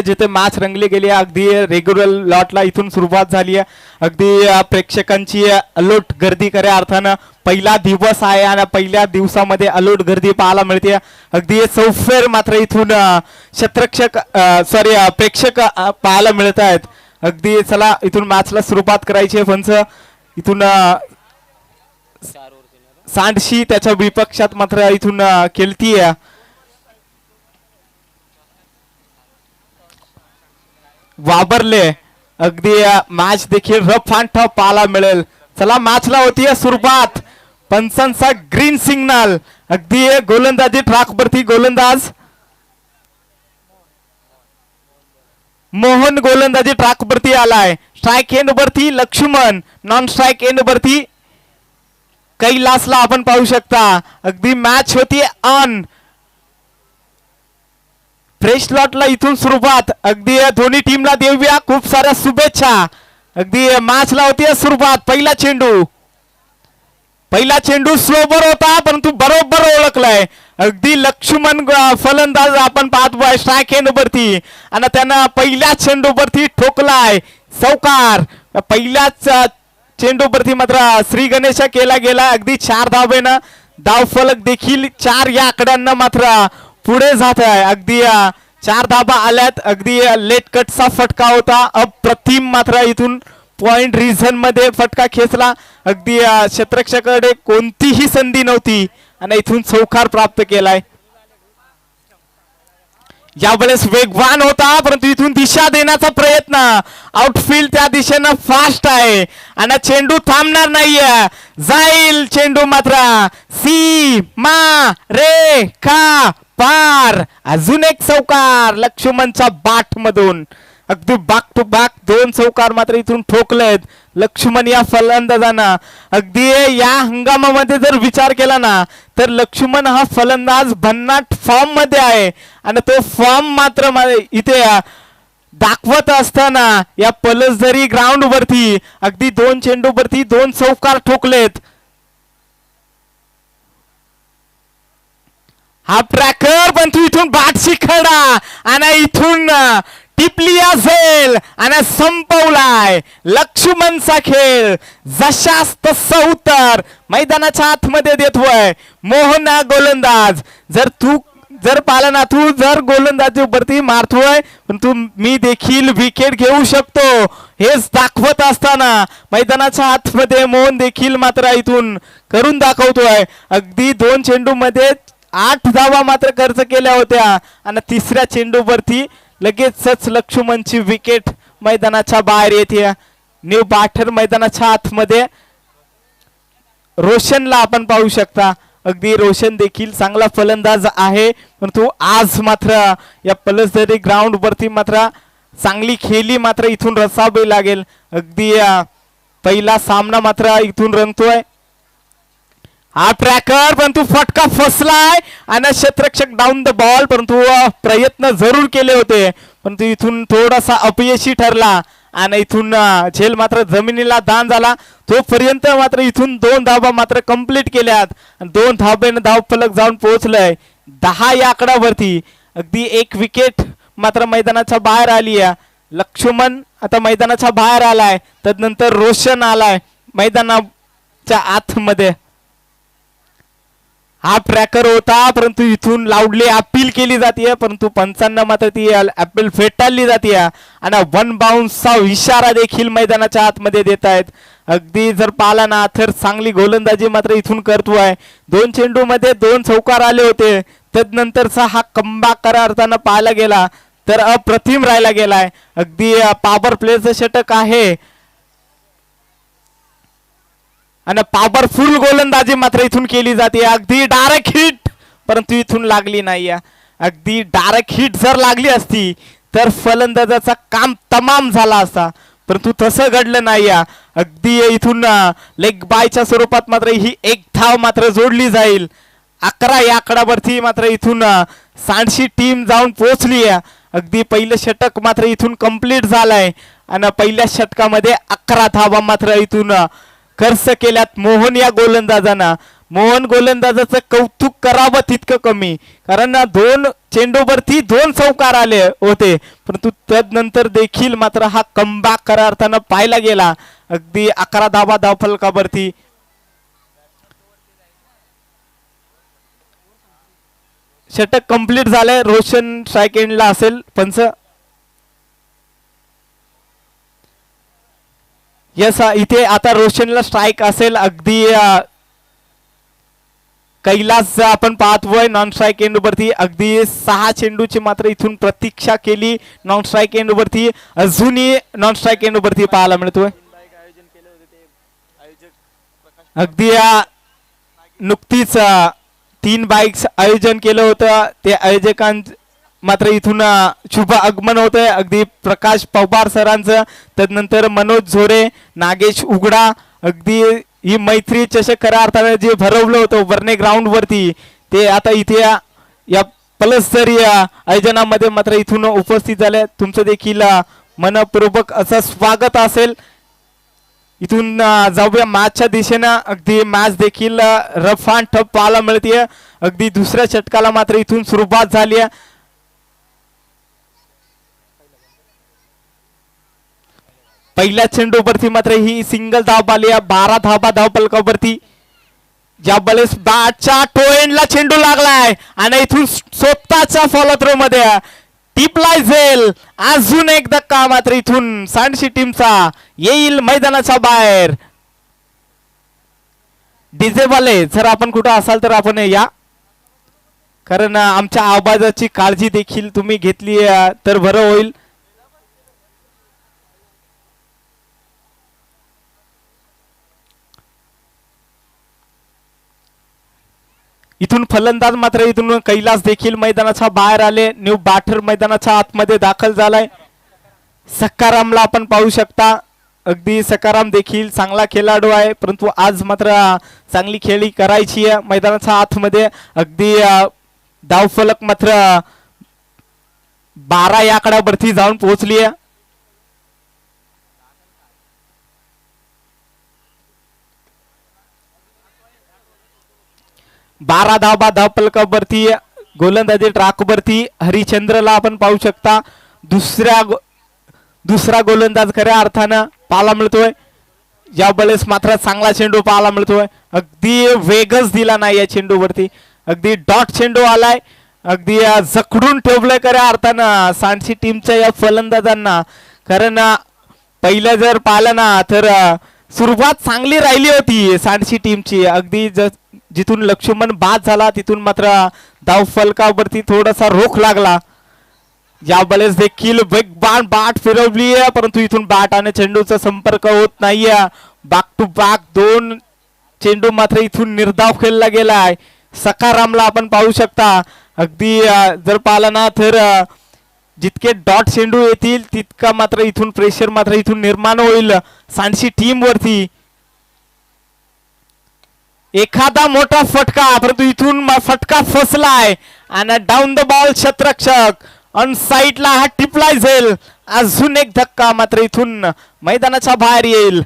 जिथे मॅच रंगली गेली आहे, अगदी रेग्युलर लॉटला इथून सुरुवात झाली आहे. अगदी प्रेक्षकांची अलोट गर्दी खऱ्या अर्थानं पहिला दिवस आहे आणि पहिल्या दिवसामध्ये अलोट गर्दी पाहायला मिळते. अगदी चौफेर मात्र इथून प्रेक्षक पाहायला मिळत आहेत. अगदी चला इथून मॅचला सुरुवात करायची आहे. पंच इथून सांडशी त्याच्या विपक्षात मात्र इथून खेळतीये. वाबरले अगदी मॅच देखील रफ अँड टफ पाहायला मिळेल. चला मॅचला होतीये सुरुवात. पंचांचा ग्रीन सिग्नल. अगदी गोलंदाजी ट्रॅकवरती गोलंदाज मोहन गोलंदाजी ट्रॅकवरती आलाय. स्ट्राईक एंड वरती लक्ष्मण, नॉन स्ट्राईक एंड वरती कैलासला आपण पाहू शकता. अगदी मॅच होती ऑन. फ्रेश लॉटला इथून सुरुवात. अगदी दोन्ही टीमला देऊया खूप साऱ्या शुभेच्छा. अगदी मॅचला होती सुरुवात. पहिला चेंडू स्लोवर होता परंतु बरोबर ओळखलाय. अगदी लक्ष्मण फलंदाज आपण पाहतोय स्ट्राईक एंड वरती आणि त्यानं पहिल्या चेंडू वरती ठोकलाय चौकार. पहिल्याच चेंडू वरती मात्र श्री गणेश केला गेला. अगदी 4 धावेनं धावफलक देखील 4 या आकड्यांना मात्र पुढे जात आहे. अगदी 4 धाबा आल्यात. अगदी लेट कटचा फटका होता अप्रतिम. मात्र इथून पॉइंट रिझन मध्ये फटका खेचला. अगदी क्षेत्ररक्षकाकडे कोणतीही संधी नव्हती आणि इथून चौकार प्राप्त केलाय. यावेळेस वेगवान होता परंतु इथून दिशा देण्याचा प्रयत्न. आउटफील्ड त्या दिशेनं फास्ट आहे आणि चेंडू थांबणार नाहीये. जाईल चेंडू मात्र सीमा रेखा पार. अजून एक चौकार लक्ष्मणच्या बाट मधून. अगदी बॅक टू बॅक 2 चौकार मात्र इथून ठोकलेत लक्ष्मण या फलंदाजांना. अगदी या हंगामामध्ये जर विचार केला ना तर लक्ष्मण हा फलंदाज भन्नाट फॉर्म मध्ये आहे आणि तो फॉर्म मात्र इथे दाखवत असताना या पलसझरी ग्राउंड वरती अगदी 2 चेंडू वरती 2 चौकार ठोकलेत. हा ट्रॅकर पण तू इथून बाटशी खडा आणि इथून टिपली असेल आणि संपवलाय लक्ष्मणचा खेळ. जशास तसं उत्तर मैदानाच्या आतमध्ये देतोय मोहन गोलंदाज. जर पाला ना तू जर गोलंदाजी वरती मारतोय पण तू मी देखील विकेट घेऊ शकतो हेच दाखवत असताना मैदानाच्या आतमध्ये मोहन देखील मात्र इथून करून दाखवतोय. अगदी 2 चेंडू मध्ये 8 धावा मात्र खर्च केल्या होत्या आणि तिसऱ्या चेंडू वरती लगेचच लक्ष्मणची विकेट मैदानाच्या बाहेर येते. न्यू बाठर मैदानाच्या आतमध्ये रोशनला आपण पाहू शकता. अगदी रोशन देखील चांगला फलंदाज आहे परंतु आज मात्र या पलसझरी ग्राउंड वरती मात्र चांगली खेळी मात्र इथून रसावी लागेल. अगदी पहिला सामना मात्र इथून रंगतोय. हा ट्रॅकर परंतु फटका फसलाय आणि क्षेत्ररक्षक डाऊन द बॉल. परंतु प्रयत्न जरूर केले होते परंतु इथून थोडासा अपयशी ठरला आणि इथून झेल मात्र जमिनीला दान झाला. तोपर्यंत मात्र इथून 2 धावा मात्र कंप्लीट केल्यात आणि 2 धाब्याने धाव फलक जाऊन पोहोचलंय 10 या आकड्यावरती. अगदी 1 विकेट मात्र मैदानाच्या बाहेर आली आहे. लक्ष्मण आता मैदानाच्या बाहेर आलाय. तदनंतर रोशन आलाय मैदानाच्या आतमध्ये. हा ट्रॅकर होता परंतु इथून लाऊडली अपील केली जाते परंतु पंचांना मात्र ती अपील फेटाळली जाते आणि 1 बाउन्सचा इशारा देखील मैदानाच्या आतमध्ये देत आहेत. अगदी जर पाहिला ना तर चांगली गोलंदाजी मात्र इथून करतोय. 2 चेंडू मध्ये 2 चौकार आले होते. तदनंतरचा हा कमबॅक करा अर्थानं पाहायला गेला तर अप्रतिम राहायला गेलाय. अगदी पॉवर प्लेचं षटक आहे आणि पॉवरफुल गोलंदाजी मात्र इथून केली जाते. अगदी डायरेक्ट हिट परंतु इथून लागली नाही. अगदी डायरेक्ट हिट जर लागली असती तर फलंदाजाचा काम तमाम झाला असता परंतु तसं घडलं नाही. अगदी इथून लेग बायच्या स्वरूपात मात्र ही 1 धाव मात्र जोडली जाईल. 11 या आकड्यावरती मात्र इथून सांडशी टीम जाऊन पोहोचली आहे. अगदी पहिलं षटक मात्र इथून कंप्लीट झालंय आणि पहिल्या षटकामध्ये 11 धावा मात्र इथून खर्च केल्यात मोहन या गोलंदाजांना. मोहन गोलंदाजाचं कौतुक करावं तितकं कमी, कारण 2 चेंडूवरती 2 चौकार आले होते, परंतु तदनंतर देखील मात्र हा कमबॅक खऱ्या अर्थानं पाहायला गेला. अगदी 11 धावा धावफलकावरती. षटक कंप्लीट झालंय. रोशन स्ट्राईक एंडला असेल. पंच यस, इथे आता रोशनला स्ट्राईक असेल. अगदी कैलास आपण पाहतोय नॉन स्ट्राईक एंड वरती. अगदी 6 चेंडूची मात्र इथून प्रतीक्षा केली नॉन स्ट्राईक एंड वरती. अजूनही नॉन स्ट्राईक एंड वरती पाहायला मिळतोय. अगदी नुकतीच 3 बाईक्स आयोजन केलं होतं. ते आयोजकां मात्र इथून शुभ आगमन होत आहे. अगदी प्रकाश पवार सरांचं, तदनंतर मनोज झोरे, नागेश उघडा. अगदी ही मैत्री चषक खऱ्या अर्थाने जे भरवलं होतं वर्णे ग्राउंड वरती, ते आता इथे या पलस्तरीय आयोजनामध्ये मात्र इथून उपस्थित झाले. तुमचं देखील मनपूर्वक असं स्वागत असेल. इथून जाऊया मॅचच्या दिशेनं. अगदी मॅच देखील रफ अँड टफ पाहायला मिळते. अगदी दुसऱ्या षटकाला मात्र इथून सुरुवात झाली आहे. पहिल्या चेंडूवरती मात्र ही सिंगल धाव आली आहे. 12 धावा धावफलकावरती. ज्या बलेस बॅटच्या टोएंडला चेंडू लागलाय आणि इथून स्वतःच्या फॉलो थ्रो मध्ये टिपलाय झेल. अजून एक धक्का मात्र इथून सांडशी टीमचा येईल मैदानाच्या बाहेर. डीजे वाले जर आपण कुठं असाल तर आपण या, कारण आमच्या आवाजाची काळजी देखील तुम्ही घेतली तर बरं होईल. इथून फलंदाज मात्र इथून कैलास देखील मैदानाच्या बाहेर आले. न्यू बॅटर मैदानाच्या आतमध्ये दाखल झालाय. सकारामला आपण पाहू शकता. अगदी सकाराम देखील चांगला खेळाडू आहे, परंतु आज मात्र चांगली खेळी करायची आहे मैदानाच्या आतमध्ये. अगदी धावफलक मात्र 12 या आकड्यावरती जाऊन पोहोचली आहे. बारा धावा धावफलकावरती. गोलंदाजी ट्रॅकवरती हरिचंद्रला आपण पाहू शकता. दुसरा गोलंदाज खऱ्या अर्थानं पाहायला मिळतोय. या वेळेस मात्र चांगला चेंडू पाहायला मिळतोय. अगदी वेगच दिला नाही या चेंडूवरती. अगदी डॉट चेंडू आलाय. अगदी जखडून ठेवलंय खऱ्या अर्थानं सांडशी टीमच्या या फलंदाजांना. कारण पहिलं जर पाहिलं ना तर सुरुवात चांगली राहिली होती सांडशी टीमची. अगदी जिथून लक्ष्मण बाद झाला तिथून मात्र धावफलकावरती थोडासा रोख लागला. या वेळेस देखील वेगवान बॅट फिरवली आहे, परंतु इथून बॅट आणि चेंडूचा संपर्क होत नाहीये. बॅक टू बॅक 2 चेंडू मात्र इथून निर्धाव खेळला गेलाय. सकारामला आपण पाहू शकता. अगदी जर पाहिलं ना तर जितके डॉट चेंडू येतील तितका मात्र इथून प्रेशर मात्र इथून निर्माण होईल सांडशी टीम वरती. एखादा मोठा फटका, परंतु इथून फटका फसलाय आणि डाऊन द बॉल क्षेत्ररक्षक ऑन साईडला हा टिपलाय झेल. अजून एक धक्का मात्र इथून मैदानाच्या बाहेर येईल.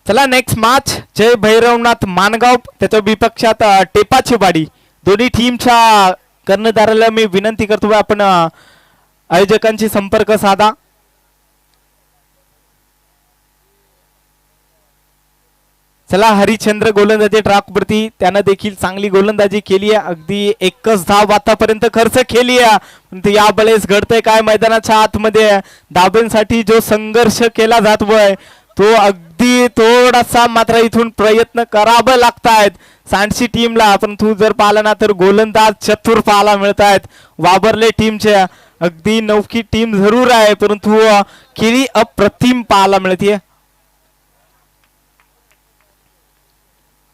चला नेक्स्ट मॅच जय भैरवनाथ मानगाव त्याच्या विपक्षात टेपाची वाडी. दोन्ही टीमच्या कर्णधाराला मी विनंती करतो आपण आयोजकांशी संपर्क साधा. चला हरिचंद्र गोलंदाजी ट्रॅकवरती. त्यानं देखील चांगली गोलंदाजी केली आहे. अगदी 1च धाव आतापर्यंत खर्च केली आहे, परंतु या वेळेस घडतंय काय मैदानाच्या आतमध्ये धाब्यांसाठी जो संघर्ष केला जातोय तो अगदी थोडासा मात्र इथून प्रयत्न करावे लागतायत सांडशी टीमला. परंतु जर पाहिलं ना तर गोलंदाज चतुर पाहायला मिळत आहेत वाबर्ले टीमच्या. अगदी नौकी टीम जरूर आहे, परंतु खेळी अप्रतिम पाहायला मिळते.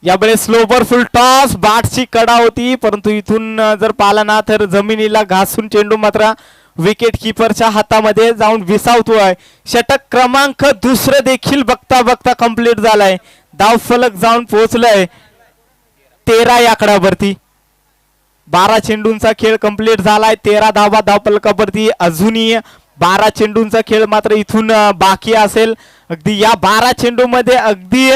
यावेळेस स्लोवर फुल टॉस. बॅटची कडा होती, परंतु इथून जर पाहिलं ना तर जमिनीला घासून चेंडू मात्र विकेट किपरच्या हातामध्ये जाऊन विसावतोय. षटक क्रमांक दुसरं देखील बघता बघता कंप्लीट झालाय. धाव फलक जाऊन पोहोचलाय 13 या आकड्यावरती. 12 चेंडूंचा खेळ कंप्लीट झालाय. 13 धावा धाव फलकावरती. अजूनही 12 चेंडूंचा खेळ मात्र इथून बाकी असेल. अगदी या 12 चेंडू मध्ये अगदी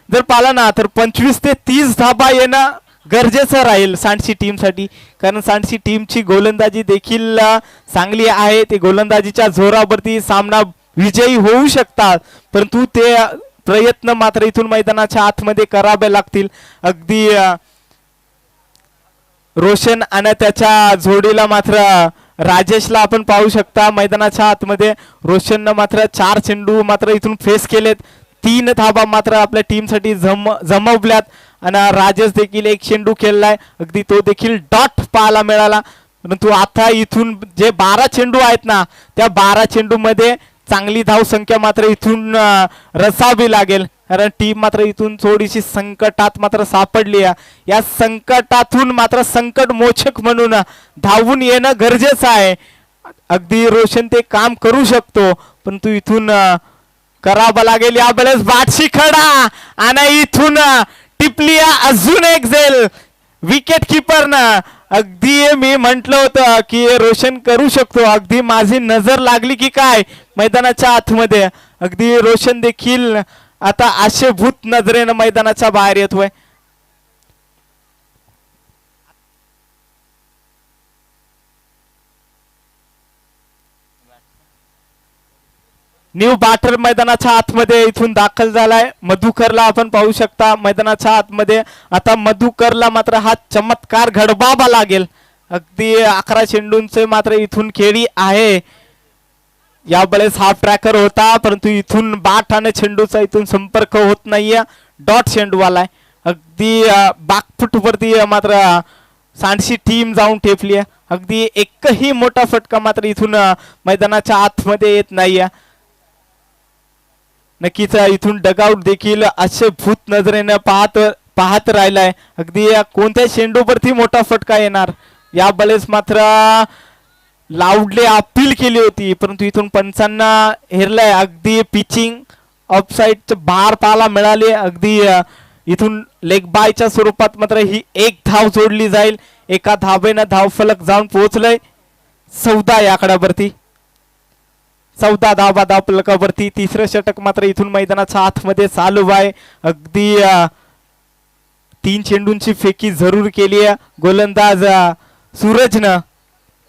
जर पाला ना तर 25 ते 30 धाबा येणं गरजेचं राहील सांडशी टीम साठी. कारण सांडशी टीमची गोलंदाजी देखील चांगली आहे. ते गोलंदाजीच्या जोरावरती सामना विजयी होऊ शकतात, परंतु ते प्रयत्न मात्र इथून मैदानाच्या आतमध्ये करावे लागतील. अगदी रोशन आणि त्याच्या जोडीला मात्र राजेशला आपण पाहू शकता मैदानाच्या आतमध्ये. रोशननं मात्र 4 चेंडू मात्र इथून फेस केलेत. 3 धाबा मात्र आपल्या टीमसाठी जमवल्यात आणि राजेश देखील 1 चेंडू खेळलाय. अगदी तो देखील डॉट पाहायला मिळाला. परंतु आता इथून जे 12 चेंडू आहेत ना त्या 12 चेंडू मध्ये चांगली धाव संख्या मात्र इथून रसावी लागेल. कारण टीम मात्र इथून थोडीशी संकटात मात्र सापडली आहे. या संकटातून मात्र संकट मोचक म्हणून धावून येणं गरजेचं आहे. अगदी रोशन ते काम करू शकतो, परंतु इथून करावं लागेल. यावेळेस बाटशी खडा आणि इथून टिपली अजून एक झेल विकेट किपरनं. अगदी मी म्हटलं होतं की रोशन करू शकतो. अगदी माझी नजर लागली की काय मैदानाच्या आतमध्ये. अगदी रोशन देखील आता आशेभूत नजरेनं मैदानाच्या बाहेर येतोय. न्यू बॅटर मैदानाच्या आतमध्ये इथून दाखल झालाय. मधुकरला आपण पाहू शकता मैदानाच्या आतमध्ये. आता मधुकरला मात्र हा चमत्कार घडवावा लागेल. अगदी 11 चेंडूंचे मात्र इथून खेळी आहे. यावेळेस हाफ ट्रॅकर होता, परंतु इथून बाट आणि चेंडूचा इथून संपर्क होत नाहीये. डॉट चेंडू आलाय. अगदी बॅकफुट वरती मात्र सांडशी टीम जाऊन ठेपली आहे. अगदी एकही मोठा फटका मात्र इथून मैदानाच्या आतमध्ये येत नाहीये. नक्कीच इथून डगआउट देखील असे भूत नजरेने पाहत राहिलाय. अगदी कोणत्या चेंडूवरती मोठा फटका येणार. यावेळेस मात्र लाऊडली अपील केली होती, परंतु इथून पंचांना हेरलाय. अगदी पिचिंग ऑफसाईडचे बाहेर पाहायला मिळाले. अगदी इथून लेग बायच्या स्वरूपात मात्र ही 1 धाव जोडली जाईल. एका धावेनं धाव फलक जाऊन पोहोचलंय 14 या आकड्यावरती. 14 धावा धाव फलकावरती. तिसरं षटक मात्र इथून मैदानाच्या आतमध्ये चालू आहे. अगदी 3 चेंडूंची फेकी जरूर केली आहे गोलंदाज सूरजनं.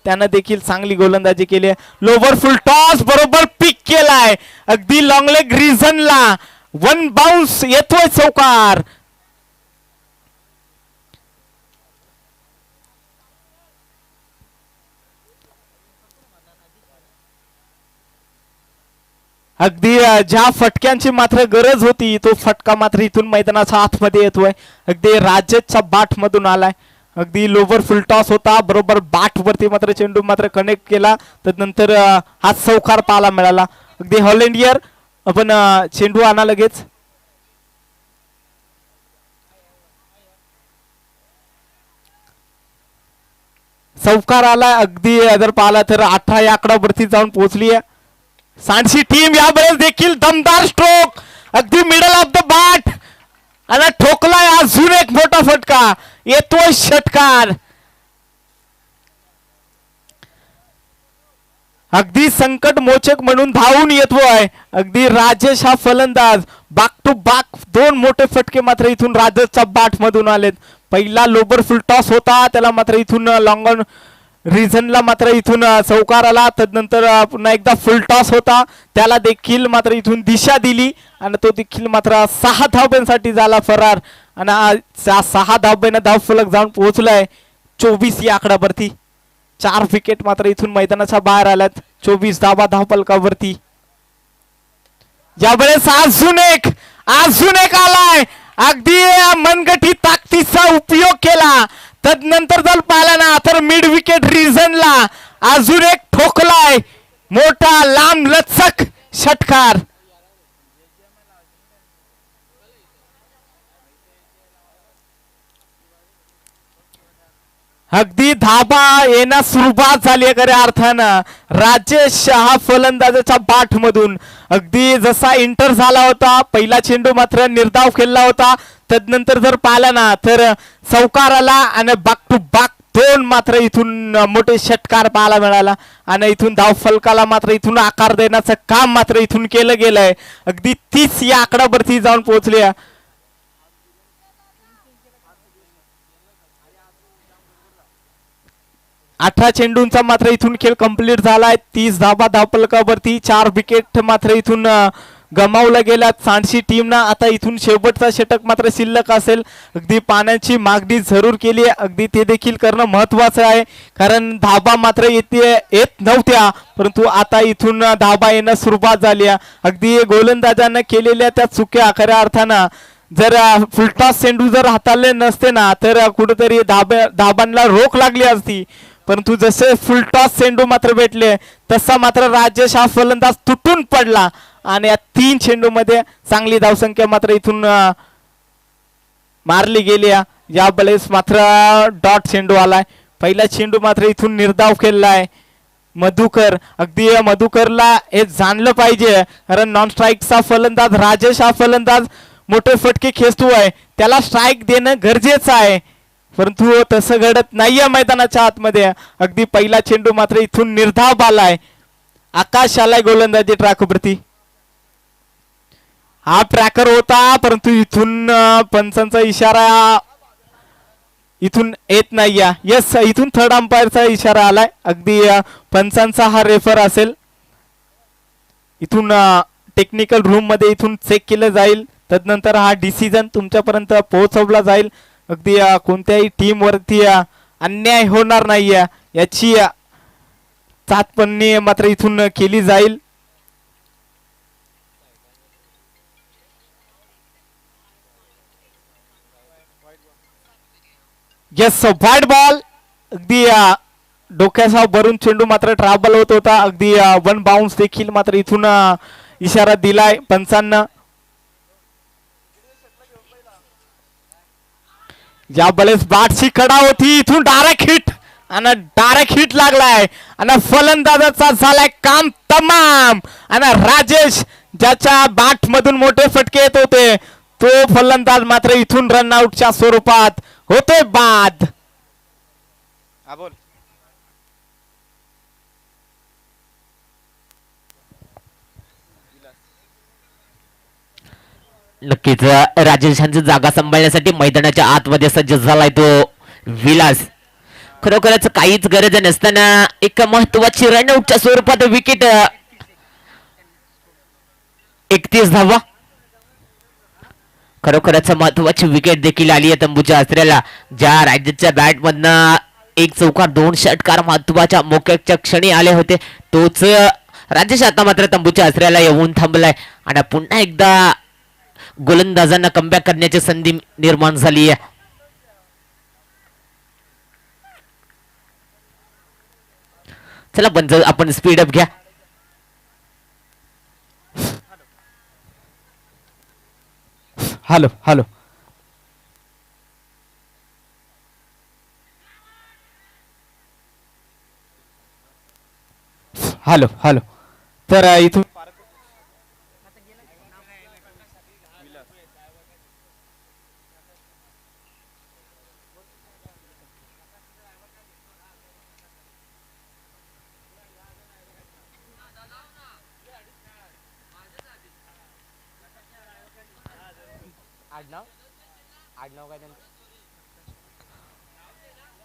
त्यानं देखील चांगली गोलंदाजी केली आहे. लोवर फुल टॉस बरोबर पिक केलाय. अगदी लॉंग लेग रिझनला 1 बाउन्स येतोय चौकार. अगदी ज्या फटक्यांची मात्र गरज होती तो फटका मात्र इथून मैदानाच्या आतमध्ये येतोय. अगदी राजेशच्या बाट मधून आलाय. अगदी लोवर फुल टॉस होता, बरोबर बाट वरती मात्र चेंडू मात्र कनेक्ट केला. त्यानंतर हा चौकार पाहायला मिळाला. अगदी हॉलंडियर आपण चेंडू आणा लगेच. चौकार आला. अगदी जर पाहिला तर 18 या आकड्यावरती जाऊन पोहोचली आहे सांडशी टीम. यावेळेस देखील दमदार स्ट्रोक अगदी मिडल ऑफ द बॅट आणि ठोकलाय. अजून एक मोठा फटका येतोय षटकार. अगदी संकट मोचक म्हणून धावून येतोय अगदी राजेश हा फलंदाज. बॅक टू बॅक 2 मोठे फटके मात्र इथून राजेशच्या बॅट मधून आलेत. पहिला लोबर फुल टॉस होता, त्याला मात्र इथून लॉंग ऑन रिझनला मात्र इथून चौकार आला. तदनंतर पुन्हा एकदा फुल टॉस होता, त्याला देखील मात्र इथून दिशा दिली आणि तो देखील मात्र 6 धावांसाठी झाला फरार. आणि 6 धावांना धाव फलक जाऊन पोहोचलाय 24 या आकड्यावरती. 4 विकेट मात्र इथून मैदानाच्या बाहेर आल्यात. 24 धावा धाव फलकावरती. यावेळेस अजून एक आलाय. अगदी मनगटी ताकदीचा उपयोग केला. तदनंतर जर पाहिला ना तर मिड विकेट रिझनला अजून एक ठोकलाय मोठा लांब लचक षटकार. अगदी धाबा येण्यास सुरुवात झाली आहे खऱ्या अर्थानं. राजेश हा फलंदाजाच्या बाट मधून अगदी जसा एंटर झाला होता, पहिला चेंडू मात्र निर्धाव खेळला होता. तदनंतर जर पाहिला ना तर चौकार आला आणि बाक टू बाक दोन मात्र इथून मोठे षटकार पाहायला मिळाला आणि इथून धाव फलकाला मात्र इथून आकार देण्याचं काम मात्र इथून केलं गेलंय. अगदी 30 या आकड्यावरती जाऊन पोहोचले. 18 चेंडूंचा मात्र इथून खेळ कंप्लीट झालाय. 30 धाबा धावफलकावरती 4 विकेट मात्र इथून गमावल्या गेल्या सांडशी टीमना. आता इथून शेवटचा षटक मात्र शिल्लक असेल. अगदी पाण्याची मागणी जरूर केली आहे, अगदी ते देखील करणं महत्वाचं आहे, कारण धाबा मात्र येत नव्हत्या, परंतु आता इथून धाबा येणं सुरुवात झाली आहे. अगदी गोलंदाजांना केलेल्या त्या चुक्या खऱ्या अर्थानं जर फुलटॉस चेंडू जर हाताळले नसते ना तर कुठेतरी धाबांना रोख लागली असती, परंतु जसे फुलटॉस चेंडू मात्र भेटले तसा मात्र राजेश हा फलंदाज तुटून पडला आणि या 3 चेंडू मध्ये चांगली धावसंख्या मात्र इथून मारली गेली. या वेळेस मात्र डॉट चेंडू आलाय. पहिला चेंडू मात्र इथून निर्धाव खेळलाय मधुकर. अगदी मधुकरला हे जाणलं पाहिजे, कारण नॉन स्ट्राईकचा फलंदाज राजेश हा फलंदाज मोठे फटके खेचतोय, त्याला स्ट्राईक देणं गरजेचं आहे, परंतु तसं घडत नाहीये मैदानाच्या आतमध्ये. अगदी पहिला चेंडू मात्र इथून निर्धाव आलाय. आकाश आलाय गोलंदाजी ट्रॅकवरती. हा ट्रॅकर होता, परंतु इथून पंचांचा इशारा इथून येत नाहीये. यस, इथून थर्ड अंपायरचा इशारा आलाय. अगदी पंचांचा हा रेफर असेल. इथून टेक्निकल रूम मध्ये इथून चेक केलं जाईल, तदनंतर हा डिसिजन तुमच्यापर्यंत पोहोचवला जाईल. अगदी कोणत्याही टीम वरती अन्याय होणार नाहीये याची चाचपणी मात्र इथून केली जाईल. Yes, white ball. अगदी डोक्याचा भरून चेंडू मात्र ट्रॅव्हल होत होता. अगदी 1 बाउन्स देखील मात्र इथून इशारा दिलाय पंचांना. या वेळेस बॅटची कडा होती, इथून डायरेक्ट हिट लागलाय आणि फलंदाजाचा झालाय काम तमाम. आणि राजेश ज्याच्या बॅट मधून मोठे फटके येत होते तो फलंदाज मात्र इथून रनआउटच्या स्वरूपात होतोय बाद. नक्कीच राजेशांची जागा सांभाळण्यासाठी मैदानाच्या आतमध्ये सज्ज झालाय तो विलास. खरोखरच काहीच गरज नसताना एक महत्वाची रनआउटच्या स्वरूपात विकेट. 31 धावा. खरोखरच महत्वाची विकेट देखील आली आहे तंबूच्या आसऱ्याला. ज्या राज्याच्या बॅट मधनं 1 चौकार 2 षटकार महत्वाच्या मोक्याच्या क्षणी आले होते, तोच राजेश आता मात्र तंबूच्या आसऱ्याला येऊन थांबलाय आणि पुन्हा एकदा गोलंदाजांना कमबॅक करण्याची संधी निर्माण झाली आहे. चला पण आपण स्पीड अप घ्या. Hello hello hello hello. तर इथून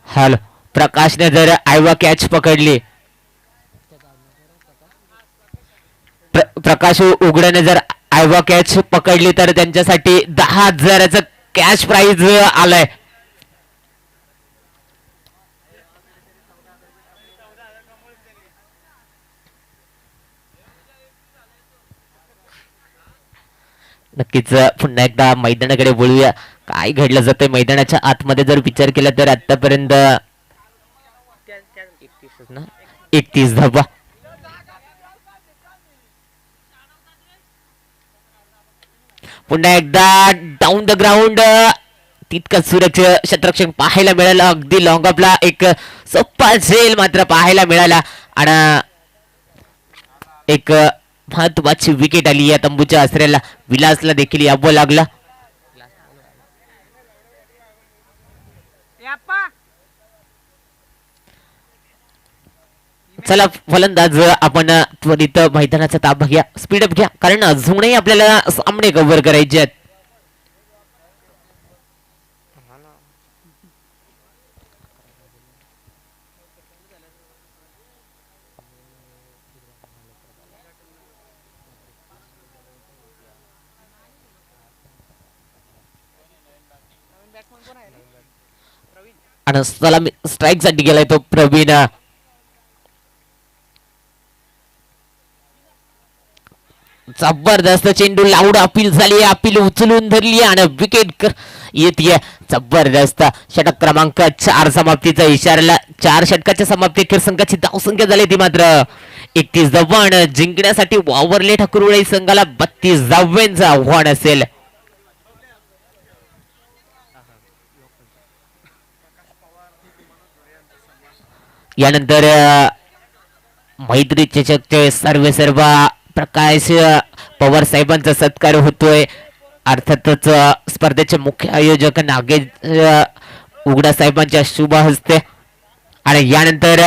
हॅलो. प्रकाशने जर आयवा कॅच पकडली, प्रकाश उघड्याने जर आयवा कॅच पकडली तर त्यांच्यासाठी 10,000चं कॅश प्राइज आलाय. नक्कीच पुन्हा एकदा मैदानाकडे बोलूया. काय घडलं जातंय मैदानाच्या आतमध्ये जर विचार केला तर आतापर्यंत 31 धावा. पुन्हा एकदा डाऊन द ग्राउंड तितकंच सुरक्षित क्षेत्ररक्षण पाहायला मिळालं. अगदी लॉंग ऑफला एक सोपा झेल मात्र पाहायला मिळाला आणि एक महत्वाची विकेट आली या तंबूच्या आश्रयाला. विलासला देखील यावं लागलं. चला फलंदाज आपण त्वरित मैदानाचा ताबा घ्या, स्पीडअप घ्या, कारण अजूनही आपल्याला सामने कव्हर करायचे आहेत. आणि सलामी स्ट्राईक साठी गेलाय तो प्रवीण. जबरदस्त चेंडू लाऊड अपील झाली, अपील उचलून धरली आणि विकेट येते. जबरदस्त षटक क्रमांक 4 समाप्तीचा इशारा. 4 षटकाच्या समाप्ती संघाची धावसंख्या झाली ती मात्र 31 धावांन. जिंकण्यासाठी वावरले ठाकूरवाडी संघाला 32 धावांचं आव्हान असेल. यानंतर मैत्री चषकचे सर्व प्रकाश पवार साहेबांचा सत्कार होतोय. अर्थातच स्पर्धेचे मुख्य आयोजक नागेश उगडा साहेबांच्या शुभ हस्ते. आणि यानंतर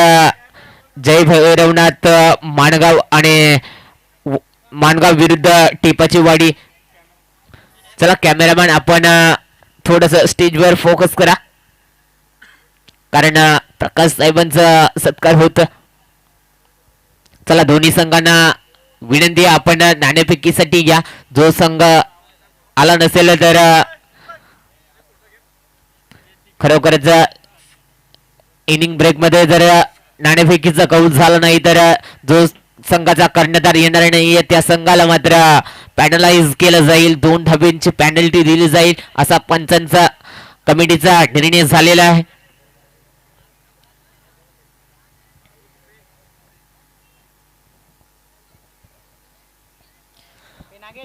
जय भैरवनाथ माणगाव आणि माणगाव विरुद्ध टिपाची वाडी. चला कॅमेरामॅन आपण थोडस स्टेजवर फोकस करा, कारण प्रकाश साहेबांचा सत्कार होत. चला दोन्ही संघांना विनंती आहे आपण नाणेफेकीसाठी घ्या. जो संघ आला नसेल तर खरोखरच इनिंग ब्रेक मध्ये जर नाणेफेकीचा कौल झाला नाही तर जो संघाचा कर्णधार येणार नाहीये त्या संघाला मात्र पॅनलाइज केलं जाईल. 2 धाब्यांची पॅनल्टी दिली जाईल असा पंचांचा कमिटीचा निर्णय झालेला आहे.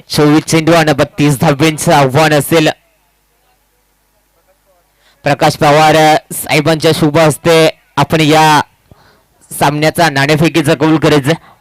24 चेंडू आणि 32 धाब्यांचं आव्हान असेल. प्रकाश पवार साहेबांच्या शुभ हस्ते आपण या सामन्याचा नाणेफेकीचा कौल करायचं.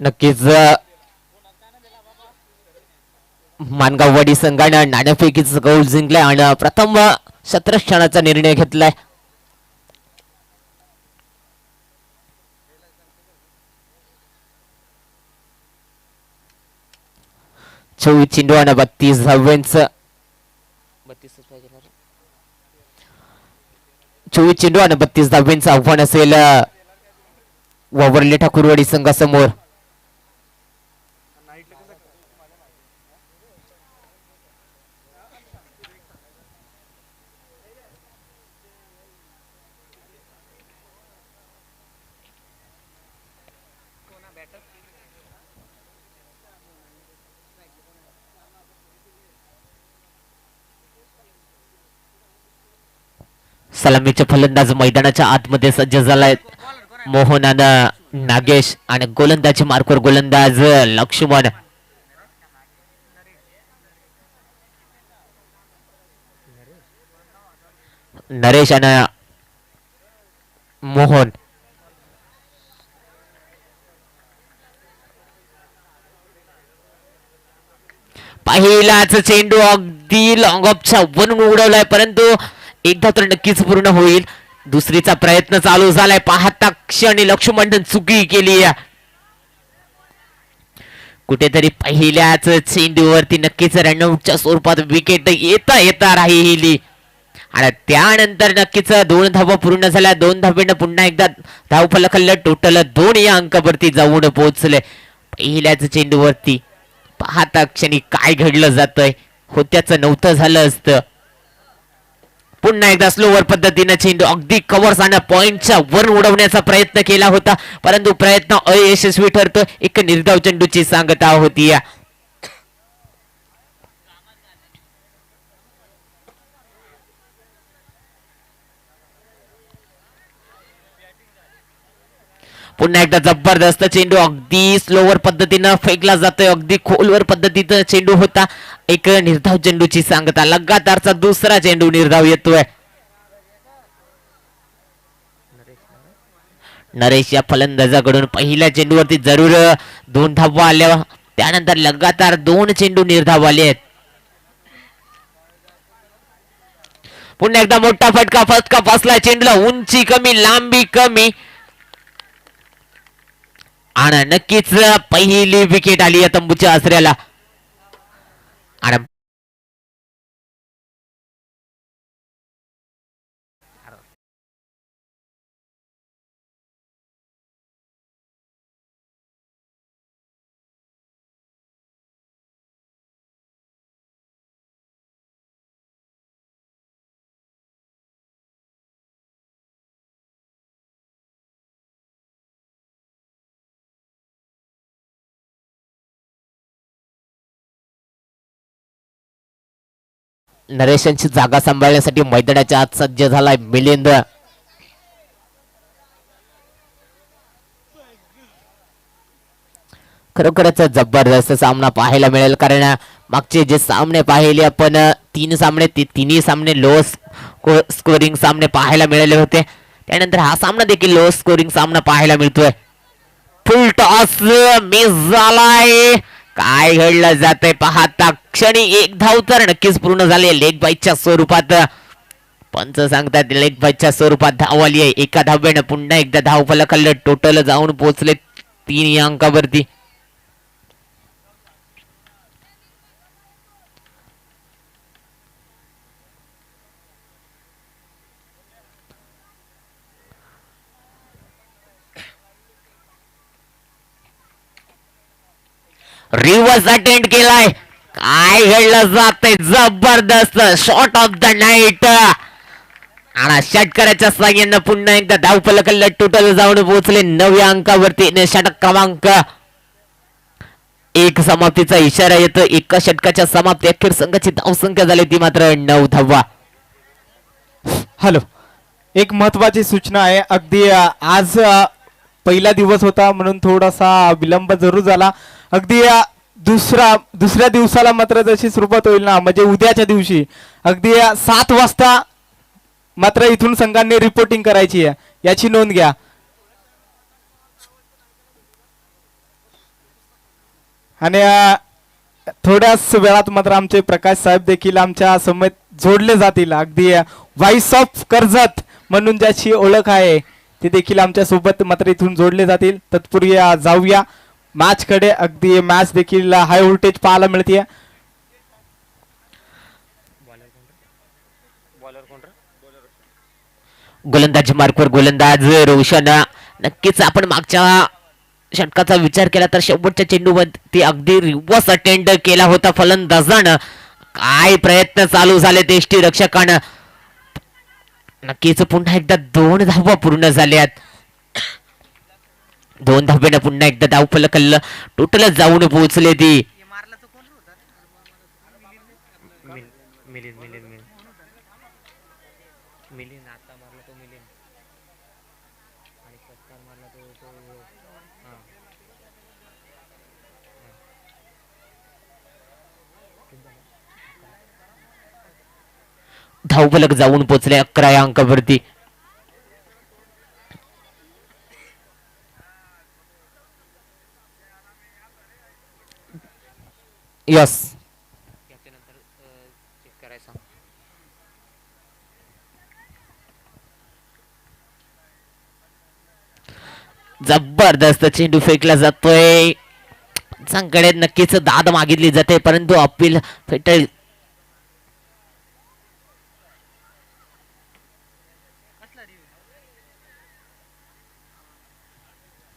नक्कीच मानगाववाडी संघानं नाणेफेकीचा कौल जिंकलाय आणि प्रथम क्षेत्ररक्षणाचा निर्णय घेतलाय. चोवीस चेंडू आणि 32 धावांचं 24 चेंडू आणि 32 धावांचं आव्हान असेल वावरले ठाकूरवाडी संघासमोर. सलामीचे फलंदाज मैदानाच्या आतमध्ये सज्ज झालाय. मोहन आणि नागेश आणि गोलंदाजी मार्कवर गोलंदाज लक्ष्मण. नरेश आणि मोहन. पहिलाच चेंडू अगदी लॉंग ऑफच्या वरून उडवलाय, परंतु एकदा तर नक्कीच पूर्ण होईल. दुसरीचा प्रयत्न चालू झालाय. पाहता क्षणी लक्ष्मण चुकी केली. कुठेतरी पहिल्याच चेंडूवरती नक्कीच रनआउटच्या स्वरूपात विकेट येता राहिली. आणि त्यानंतर नक्कीच 2 धावा पूर्ण झाल्या. 2 धावेनं पुन्हा एकदा धावफलक टोटल 2 या अंकावरती जाऊन पोहोचले. पहिल्याच चेंडूवरती पाहता क्षणी काय घडलं जातंय, होत्याचं नव्हतं झालं असतं. पुन्हा एकदा स्लोवर पद्धतीने चेंडू अगदी कव्हर्स आणि पॉइंटच्या वर उडवण्याचा प्रयत्न केला होता, परंतु प्रयत्न अयशस्वी ठरतो. एक निर्धाव चेंडूची सांगता होती. पुन्हा एकदा जबरदस्त चेंडू अगदी स्लोवर पद्धतीनं फेकला जातोय. अगदी खोलवर पद्धतीचा चेंडू होता. एक निर्धाव चेंडूची सांगता. लगातारचा दुसरा चेंडू निर्धाव येतोय. नरेश या फलंदाजाकडून पहिल्या चेंडूवरती जरूर 2 धावा आल्या. त्यानंतर लगातार 2 चेंडू निर्धाव आले आहेत. पुन्हा एकदा मोठा फटका बसला चेंडूला. उंची कमी, लांबी कमी आणि नक्कीच पहिली विकेट आली या तंबूच्या आसऱ्याला. आणि नरेशांची जागा सांभाळण्यासाठी मैदानाच्या आत सज्ज झालाय मिलिंद. खरोखरच जबरदस्त सामना पाहायला मिळेल, कारण मागचे जे सामने पाहिले आपण 3 सामने, ते तिन्ही सामने लो स्कोरिंग सामने पाहायला मिळाले होते. त्यानंतर हा सामना देखील लो स्कोरिंग सामना पाहायला मिळतोय. फुल टॉस मिस झालाय. काय घडलं जातंय पाहता क्षणी. 1 धाव तर नक्कीच पूर्ण झाली लेग बाईच्या स्वरूपात. पंच सांगतात लेग बाईच्या स्वरूपात धाव आली आहे. एका धाव्यानं पुन्हा एकदा धाव फलकाला टोटल जाऊन पोहोचले 3 या अंकावरती. रिव्हर्स अटेंड केलाय. काय घडलं जातंय, जबरदस्त शॉट ऑफ द नाईट. आणि षटकाराच्या साह्यानं पुन्हा एकदा धाव फलकाला टोटल जाऊन पोहोचले 9 अंकावरती. षटक क्रमांक 1 समाप्तीचा इशारा येतो. एका षटकाच्या समाप्ती अखेर संघाची धावसंख्या झाली ती मात्र 9 धावा. हॅलो, एक महत्वाची सूचना आहे. अगदी आज पहिला दिवस होता म्हणून थोडासा विलंब जरूर झाला. अगदी दुसऱ्या दिवसाला मात्र जशी सुरुवात होईल ना, म्हणजे उद्याच्या दिवशी अगदी 7 वाजता मात्र इथून संघांनी रिपोर्टिंग करायची आहे, याची नोंद घ्या. आणि थोड्याच वेळात मात्र आमचे प्रकाश साहेब देखील आमच्या समेत जोडले जातील. अगदी व्हॉइस ऑफ कर्जत म्हणून ज्याची ओळख आहे ते देखील आमच्या सोबत मात्र इथून जोडले जातील. तत्पूर्वी जाऊया मॅच कडे. अगदी मॅच देखील हाय व्होल्टेज पाहायला मिळते. गोलंदाज मार्कवर गोलंदाज रोशन. नक्कीच आपण मागच्या षटकाचा विचार केला तर शेवटच्या चेंडूमध्ये अगदी रिव्हर्स अटेंड केला होता फलंदाजानं. काय प्रयत्न चालू झाले यष्टी रक्षकानं. नक्कीच पुन्हा एकदा 2 धावा पूर्ण झाल्यात. 2 धाव्यानं पुन्हा एकदा धाव फलकाला टोटल जाऊन पोहोचले ती. धावफलक जाऊन पोहोचले 11 या अंकावरती. यस, जबरदस्त चेंडू फेकला जातोय. संघाकडे नक्कीच दाद मागितली जाते, परंतु अपील फेटाळ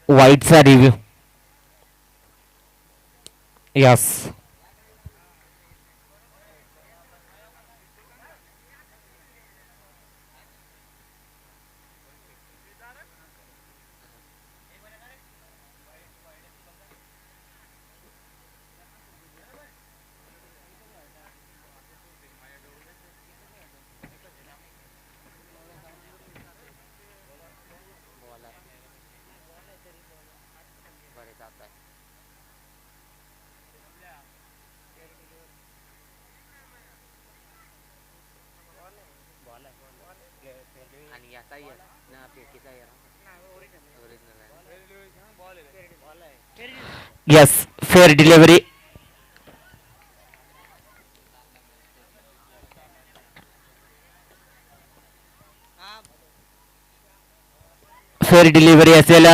वाईटचा review. Yes, yes, fair delivery. Fair delivery असेल.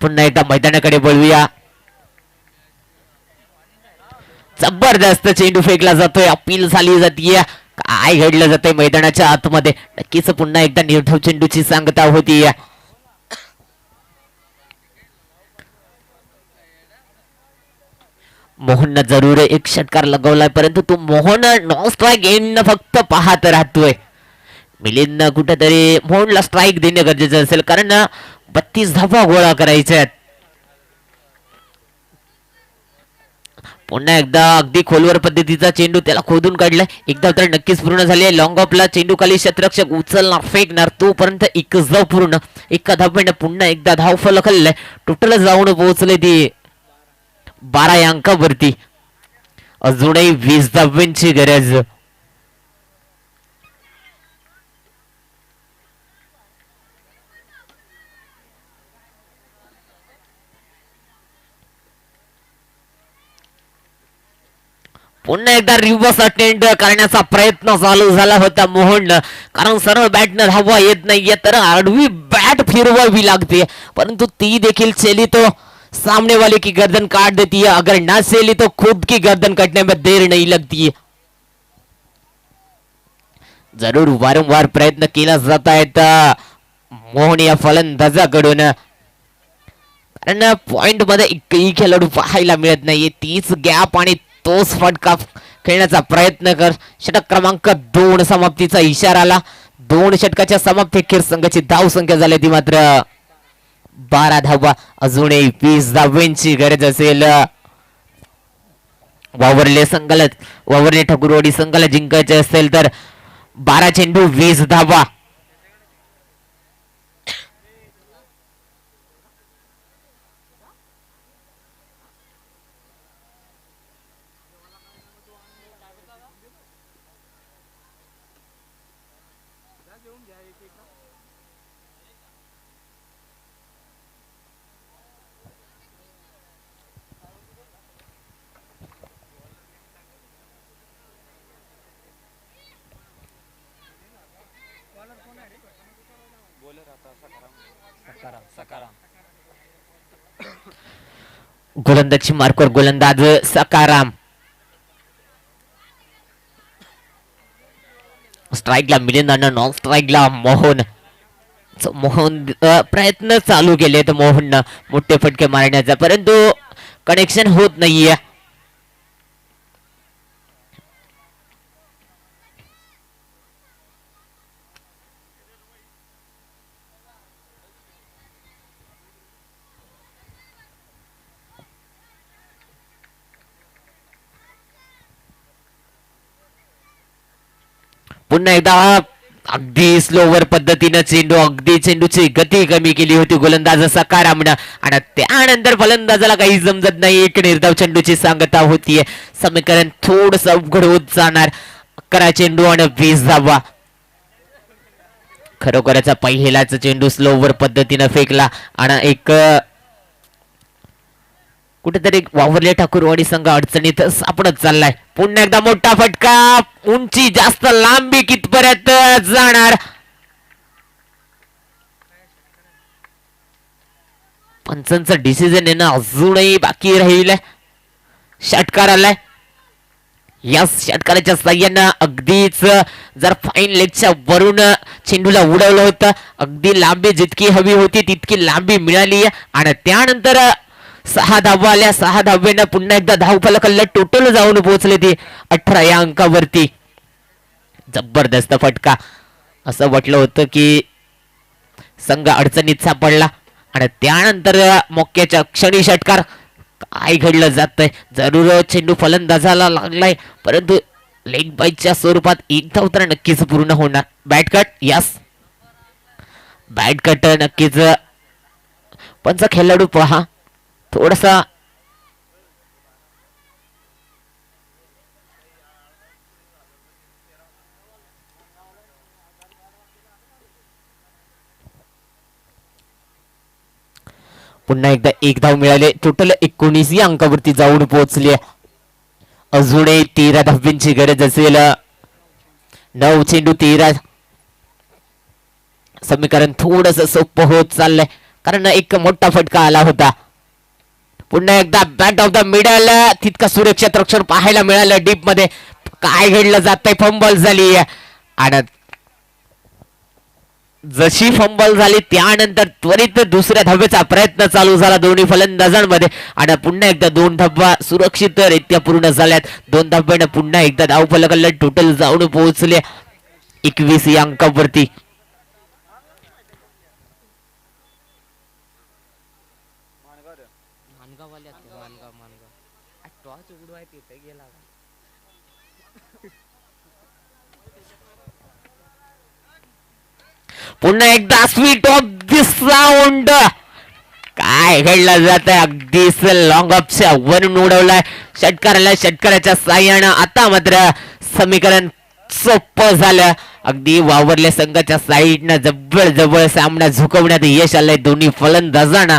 पुन्हा एकदा मैदानाकडे बोलूया. जबरदस्त चेंडू फेकला जातोय, अपील झाली जातीये. काय घडलं जातंय मैदानाच्या आतमध्ये, नक्कीच पुन्हा एकदा निर्धाव चेंडूची सांगता होती. मोहननं जरूर एक षटकार लगवलाय, परंतु तो मोहन नो स्ट्राईक एंड फक्त पाहत राहतोय. मिलिंदनं कुठेतरी मोहनला स्ट्राईक देणे गरजेचं असेल, कारण 32 धावा गोळा करायच्या आहेत. पुन्हा एकदा अगदी खोलवर पद्धतीचा चेंडू त्याला खोदून काढलाय. एकदा तर नक्कीच पूर्ण झाली आहे. लॉंग ऑफला चेंडू खाली शतरक्षक उचलणार, फेकणार, तोपर्यंत एक धाव पूर्ण. एका धावेने पुन्हा एकदा धाव फलक हल्लाय. टोटल जाऊन पोहोचले ती 12 या अंकावरती. अजूनही 20 धावांची गरज. पुन्हा एकदा रिव्हर्स अटेंड करण्याचा प्रयत्न चालू झाला होता मोहन, कारण सरळ बॅटनं धावा येत नाहीये, तर आडवी बॅट फिरवावी लागते. परंतु ती देखील चली तो सामने वाले की गर्दन काट देती है. अगर ना चली तो खुद की गर्दन कटने में देर नहीं लगती है. जरूर वारंवार प्रयत्न केला जात आहेत मोहन या फलंदाजाकडून, कारण पॉइंट मध्ये एकही खेळाडू पाहायला मिळत नाहीये. तीच गॅप आणि तोच फटका खेळण्याचा प्रयत्न कर. षटक क्रमांक 2 समाप्तीचा इशारा आला. 2 षटकाच्या समाप्तीखेर संघाची धाव संख्या झाली ती मात्र 12 धावा. अजूनही 20 धावांची गरज असेल वावरले ठाकूरवाडी संघाला जिंकायचे असेल तर. 12 चेंडू 20 धावा. गोलंदाजी मार्कवर गोलंदाज सकाराम. स्ट्राईकला मिलिंद आणि नॉन स्ट्राईकला मोहन. प्रयत्न चालू केलेत मोहननं मोठे फटके मारण्याचा, परंतु कनेक्शन होत नाहीये. पुन्हा एकदा अगदी स्लोवर पद्धतीनं चेंडू, अगदी चेंडूची गती कमी केली होती गोलंदाज सकारामनं, आणि त्यानंतर फलंदाजाला काही समजत नाही. एक निर्धाव चेंडूची सांगता होतीये. समीकरण थोडस अवघड होत जाणार. 11 चेंडू आणि 20 धावा. खरोखरच पहिलाच चेंडू स्लोवर पद्धतीनं फेकला आणि एक कुठेतरी वावरले ठाकूरवाडी संघ अडचणीत सापडत चाललाय. पुन्हा एकदा मोठा फटका, उंची जास्त, लांबी कितपर्यंत जाणार. पंचांचं डिसिजन येणं अजूनही बाकी राहील. षटकार आलाय. या षटकाराच्या साह्यानं अगदीच जर फाईन लेगच्या वरून चेंडूला उडवलं होतं. अगदी लांबी जितकी हवी होती तितकी लांबी मिळाली आणि त्यानंतर 6 धावा आल्या. 6 धावेनं पुन्हा एकदा धावफलकाला टोटल जाऊन पोहोचले ते 18 या अंकावरती. जबरदस्त फटका. असं वाटलं होतं की संघ अडचणीत सापडला आणि त्यानंतर मोक्याच्या क्षणी षटकार. काय घडलं जातंय. जरूर चेंडू फलंदाजाला लागलाय परंतु लेग बाईच्या स्वरूपात एक धाव तर नक्कीच पूर्ण होणार. Bat cut. Yes, bat cut नक्कीच. पंच खेळाडू पहा थोडासा पुन्हा एकदा एक धाव मिळाले. टोटल 19 या अंकावरती जाऊन पोहोचली. अजूनही 13 धावांची गरज असेल. 9 चेंडू 13. समीकरण थोडस सोपं होत चाललंय कारण एक मोठा फटका आला होता. पुन्हा एकदा बॅट ऑफ द मिडल. तितका सुरक्षित रक्षण पाहायला मिळालं डीप मध्ये. काय घडलं जातंय. फंबल झाली आणि जशी फंबल झाली त्यानंतर त्वरित दुसऱ्या धावेचा प्रयत्न चालू झाला दोन्ही फलंदाजांमध्ये आणि पुन्हा एकदा 2 धावा सुरक्षितरित्या पूर्ण झाल्यात. 2 धाव्याने पुन्हा एकदा धावफलकाला टोटल जाऊन पोहोचले 21 या अंकावरती. पुन्हा एकदा स्वीट ऑफ दिस राऊंड. काय घडलं जात आहे. अगदीच लॉंग ऑफच्या वरून उडवलाय षटकाराला. षटकाराच्या साह्यानं आता मात्र समीकरण सोपं झालं. अगदी वावरल्या संघाच्या साईडनं जवळ जवळ सामना झुकवण्यात यश आलंय दोन्ही फलंदाजांना.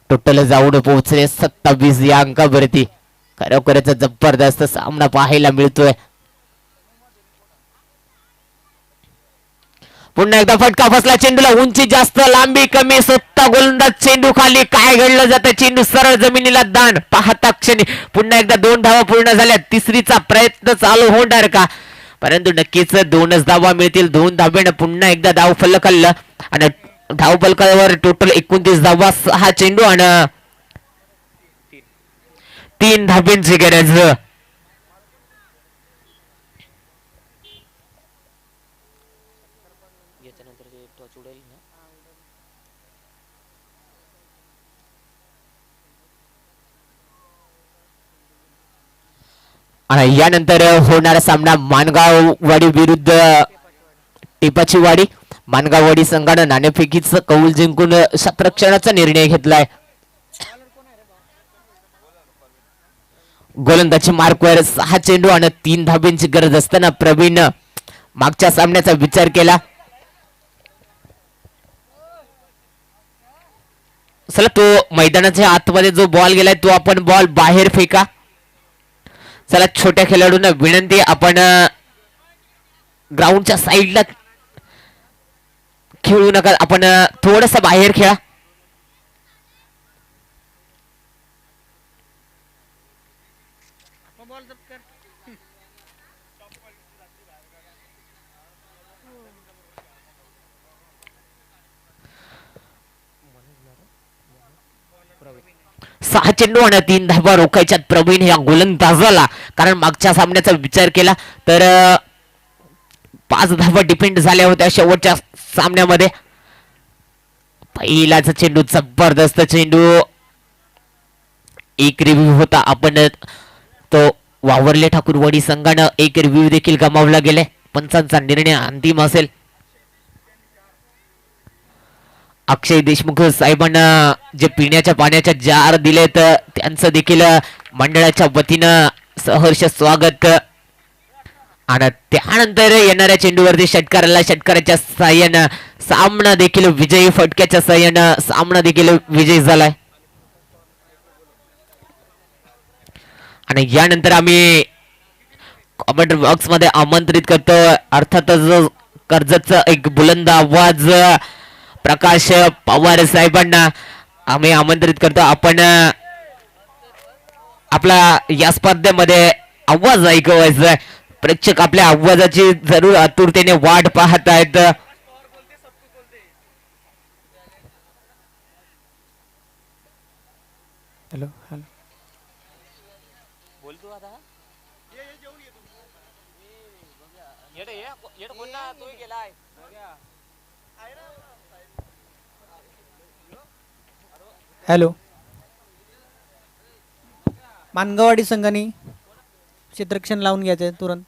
टोटल जाऊन पोहोचले 27 या अंकावरती. खरोखरच जबरदस्त सामना पाहायला मिळतोय. पुन्हा एकदा फटका फसला. चेंडूला उंची जास्त लांबी कमी. स्वतः गोलंदाज चेंडू खाली. काय घडलं जातं. चेंडू सरळ जमिनीला दान. पाहता क्षणी पुन्हा एकदा 2 धावा पूर्ण झाल्या. तिसरीचा प्रयत्न चालू होणार का. परंतु नक्कीच 2च धावा मिळतील. 2 धाब्याने पुन्हा एकदा धाव फलकाला आणि धाव फलकावर टोटल 29 धावा. 6 चेंडू आणि 3 धाब्यांची गरज. आणि यानंतर होणारा सामना मानगाववाडी विरुद्ध टिपाची वाडी. मानगाववाडी संघानं नाणेफेकीचं कौल जिंकून क्षेत्ररक्षणाचा निर्णय घेतलाय. गोलंदाजी मार्कवर 6 चेंडू आणि 3 धाब्यांची गरज असताना प्रवीण मागच्या सामन्याचा विचार केला. चला तो मैदानाच्या आतमध्ये जो बॉल गेलाय तो आपण बॉल बाहेर फेका. चला छोट्या खेळाडूंना विनंती आपण ग्राउंडच्या साईडला खेळू नका. आपण थोडस बाहेर खेळा. सहा चेंडू आणि 3 धावा रोखायच्यात प्रवीण या गोलंदाजाला. कारण मागच्या सामन्याचा विचार केला तर 5 धावा डिपेंड झाल्या होत्या शेवटच्या सामन्यामध्ये. पहिलाचा चेंडू जबरदस्त चेंडू. एक रिव्ह्यू होता. आपण तो वावरले ठाकूरवाडी संघानं एक रिव्ह्यू देखील गमावला गेले. पंचांचा निर्णय अंतिम असेल. अक्षय देशमुख साहेबांना जे पिण्याच्या पाण्याच्या जार दिलेत त्यांचं देखील मंडळाच्या वतीनं सहर्ष स्वागत. आणि त्यानंतर येणाऱ्या चेंडूवरती षटकाराच्या साह्यानं सामना देखील विजयी. फटक्याच्या साह्यानं सामना देखील विजयी झालाय. आणि यानंतर आम्ही कमेंट बॉक्स मध्ये आमंत्रित करतो अर्थातच कर्जतचा एक बुलंद आवाज प्रकाश पवार साहेबांना आम्ही आमंत्रित करतो. आपण आपला या स्पर्धेमध्ये आवाज ऐकवायचा आहे. प्रेक्षक आपल्या आवाजाची जरूर आतुरतेने वाट पाहत आहेत. हॅलो हॅलो हॅलो मानगावाडी संघाने क्षेत्ररक्षण लावून घ्यायचं आहे तुरंत.